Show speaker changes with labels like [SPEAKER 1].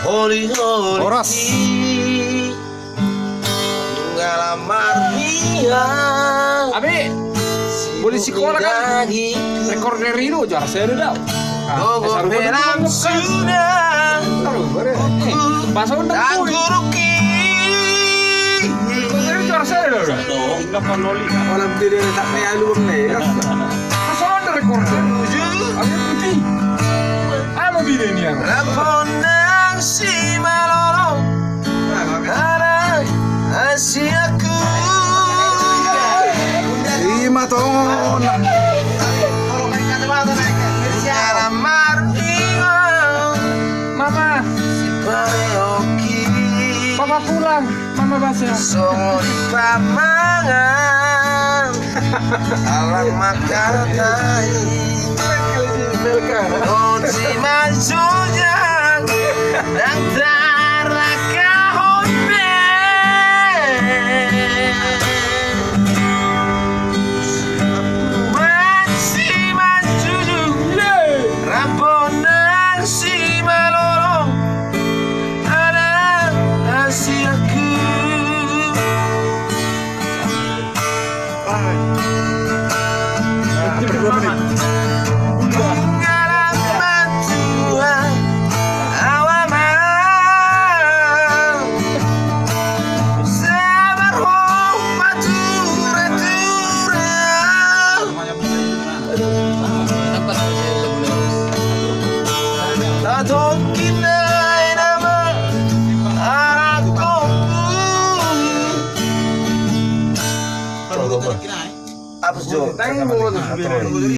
[SPEAKER 1] Holy
[SPEAKER 2] Horas.
[SPEAKER 1] ngalamar dia.
[SPEAKER 3] Abi, boleh sekolah kan? Rekor dari itu jar saya dah.
[SPEAKER 1] Gogo beram sudah
[SPEAKER 3] Bahasa undang
[SPEAKER 1] dan
[SPEAKER 3] boleh.
[SPEAKER 1] guruki.
[SPEAKER 3] Rekor dari jar saya dah. Dapat loli.
[SPEAKER 2] Walau dia tak payah lu nih.
[SPEAKER 3] Masa ada rekor? Abi putih. Anu bini ni aku.
[SPEAKER 1] Raponang si malolo ada asiaku.
[SPEAKER 2] Lima tahun.
[SPEAKER 1] Ngalamar dia.
[SPEAKER 3] Mama,
[SPEAKER 1] Si pareoki.
[SPEAKER 3] papa pulang. Mama bahasa.
[SPEAKER 1] Songo di pamangan alang makatai Oji majunya dan taraka hote Masih majuju Ramponang si malolo ada asiaku. Pengalaman tua awaman sabar tura-tura Tatokin ay naman anak ko. Apa sih?
[SPEAKER 3] Tengok.